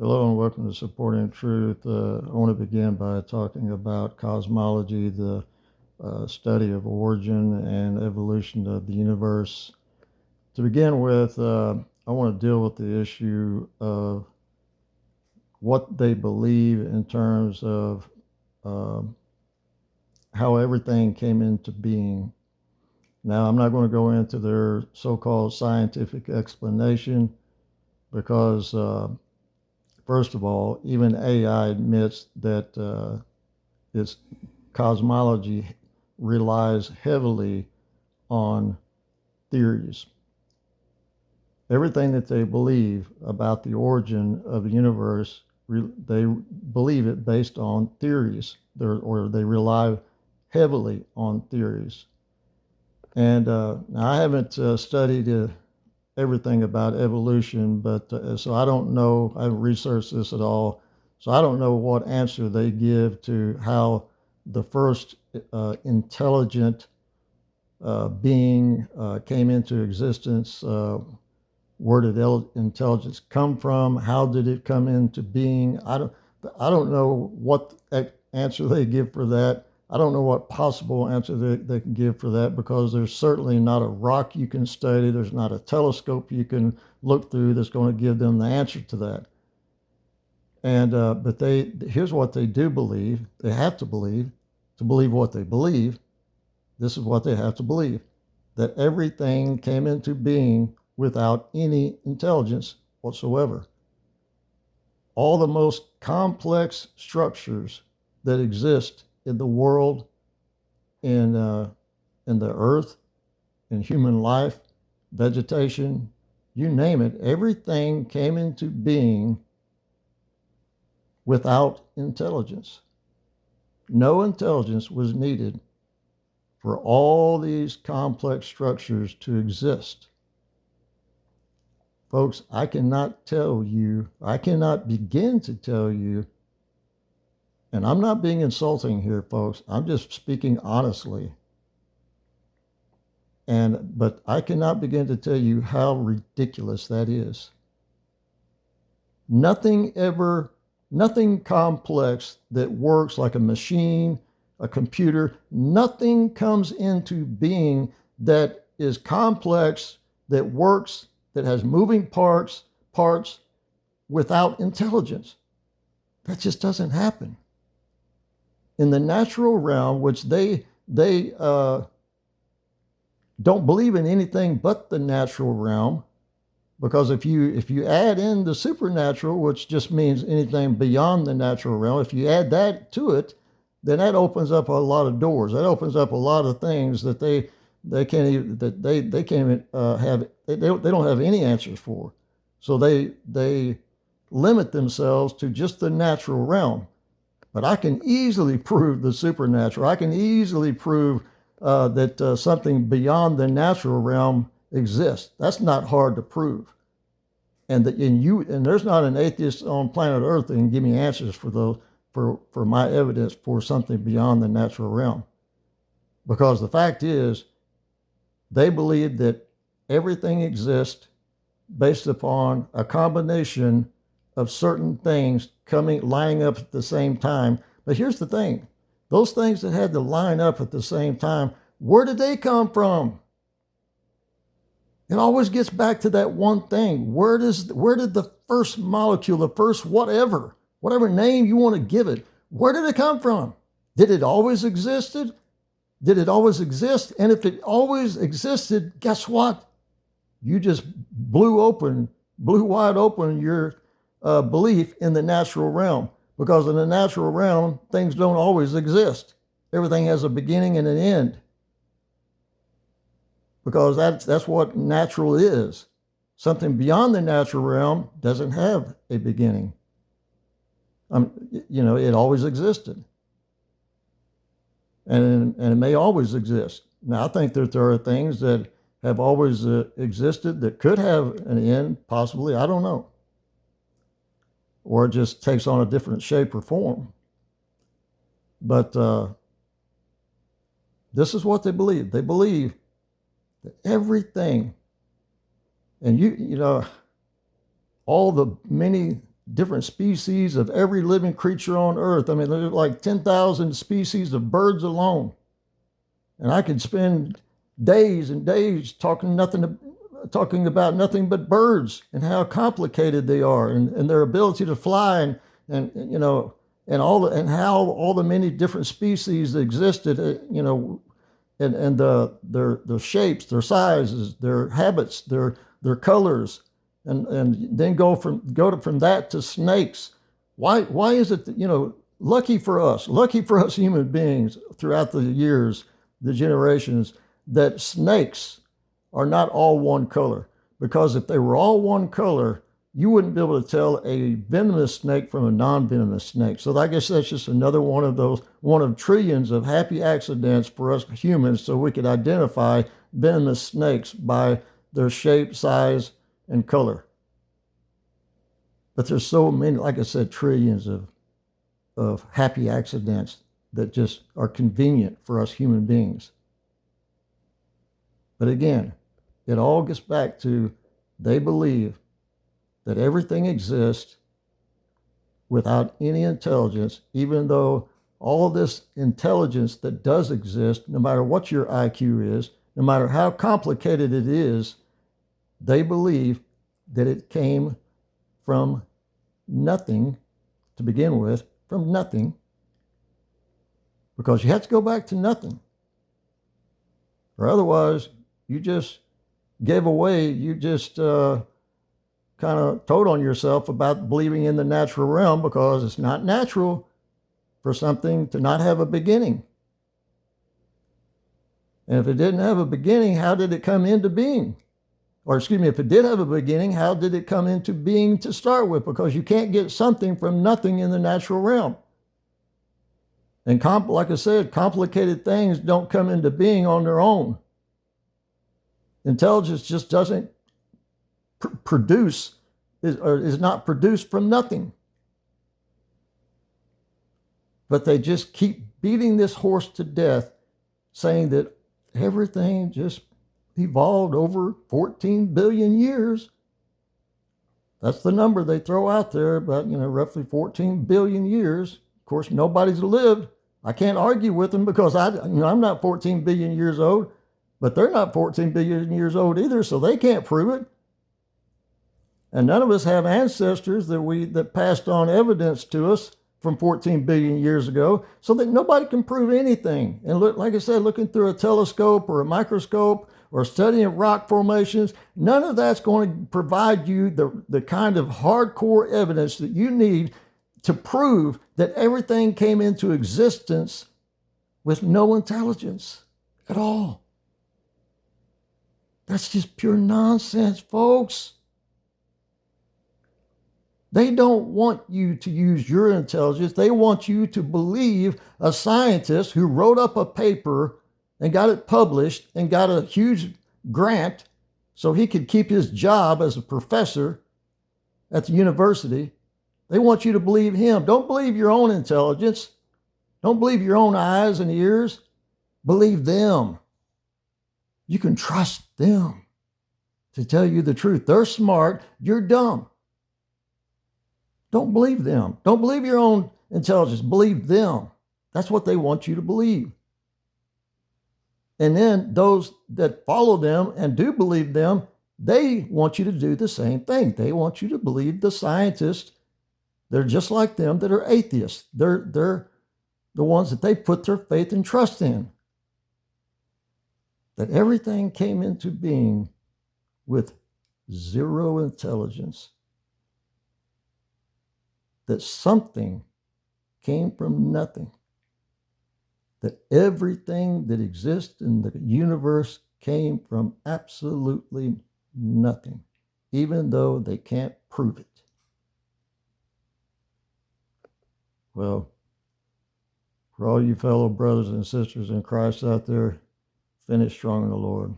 Hello and welcome to Supporting Truth. I want to begin by talking about cosmology, the study of origin and evolution of the universe. To begin with, I want to deal with the issue of what they believe in terms of um how everything came into being. Now, I'm not going to go into their so called scientific explanation because first of all, even AI admits that its cosmology relies heavily on theories. Everything that they believe about the origin of the universe, they believe it based on theories, or they rely heavily on theories. And I haven't studied everything about evolution, but so I don't know. I haven't researched this at all, so I don't know what answer they give to how the first intelligent being came into existence. Where did intelligence come from? How did it come into being? I don't know what answer they give for that. I don't know what possible answer they can give for that, because there's certainly not a rock you can study. There's not a telescope you can look through that's going to give them the answer to that. And but here's what they do believe. They have to believe what they believe. This is what they have to believe: that everything came into being without any intelligence whatsoever. All the most complex structures that exist in the world, in the earth, in human life, vegetation, you name it, everything came into being without intelligence. No intelligence was needed for all these complex structures to exist. Folks, I cannot begin to tell you, and I'm not being insulting here, folks. I'm just speaking honestly. But I cannot begin to tell you how ridiculous that is. Nothing complex that works like a machine, a computer, nothing comes into being that is complex, that works, that has moving parts without intelligence. That just doesn't happen. In the natural realm, which they don't believe in anything but the natural realm, because if you add in the supernatural, which just means anything beyond the natural realm, if you add that to it, then that opens up a lot of doors. That opens up a lot of things that they can't even have. They don't have any answers for. So they limit themselves to just the natural realm. But I can easily prove the supernatural. I can easily prove that something beyond the natural realm exists. That's not hard to prove. And there's not an atheist on planet Earth that can give me answers for my evidence for something beyond the natural realm. Because the fact is, they believe that everything exists based upon a combination of certain things lining up at the same time. But here's the thing: those things that had to line up at the same time, where did they come from? It always gets back to that one thing. Where did the first molecule, the first whatever name you want to give it, where did it come from? Did it always existed? Did it always exist? And if it always existed, guess what? You just blew wide open your belief in the natural realm. Because in the natural realm, things don't always exist. Everything has a beginning and an end. Because that's what natural is. Something beyond the natural realm doesn't have a beginning. It always existed. And it may always exist. Now, I think that there are things that have always existed that could have an end, possibly. I don't know. Or it just takes on a different shape or form. But this is what they believe. They believe that everything, and all the many different species of every living creature on earth. I mean, there's like 10,000 species of birds alone. And I could spend days and days talking about nothing but birds and how complicated they are, and their ability to fly, and you know, and how all the many different species that existed, and their shapes, their sizes, their habits, their colors, and then go from that to snakes. Why is it that, lucky for us human beings throughout the years, the generations, that snakes are not all one color? Because if they were all one color, you wouldn't be able to tell a venomous snake from a non-venomous snake. So I guess that's just another one of trillions of happy accidents for us humans, so we could identify venomous snakes by their shape, size, and color. But there's so many, like I said, trillions of happy accidents that just are convenient for us human beings. But again, it all gets back to, they believe that everything exists without any intelligence, even though all of this intelligence that does exist, no matter what your IQ is, no matter how complicated it is, they believe that it came from nothing to begin with, from nothing, because you have to go back to nothing. Or otherwise, you just gave away, you just kind of told on yourself about believing in the natural realm, because it's not natural for something to not have a beginning. And if it didn't have a beginning, how did it come into being? Or excuse me, if it did have a beginning, how did it come into being to start with? Because you can't get something from nothing in the natural realm. And like I said, complicated things don't come into being on their own. Intelligence just doesn't is not produced from nothing. But they just keep beating this horse to death, saying that everything just evolved over 14 billion years. That's the number they throw out there, about, roughly 14 billion years. Of course, nobody's lived. I can't argue with them, because I'm not 14 billion years old, but they're not 14 billion years old either, so they can't prove it. And none of us have ancestors that passed on evidence to us from 14 billion years ago, so that nobody can prove anything. And look, like I said, looking through a telescope or a microscope or studying rock formations, none of that's going to provide you the kind of hardcore evidence that you need to prove that everything came into existence with no intelligence at all. That's just pure nonsense, folks. They don't want you to use your intelligence. They want you to believe a scientist who wrote up a paper and got it published and got a huge grant so he could keep his job as a professor at the university. They want you to believe him. Don't believe your own intelligence. Don't believe your own eyes and ears. Believe them. You can trust them to tell you the truth. They're smart. You're dumb. Don't believe them. Don't believe your own intelligence. Believe them. That's what they want you to believe. And then those that follow them and do believe them, they want you to do the same thing. They want you to believe the scientists. They're just like them that are atheists. They're the ones that they put their faith and trust in. That everything came into being with zero intelligence. That something came from nothing. That everything that exists in the universe came from absolutely nothing, even though they can't prove it. Well, for all you fellow brothers and sisters in Christ out there, finish strong in the Lord.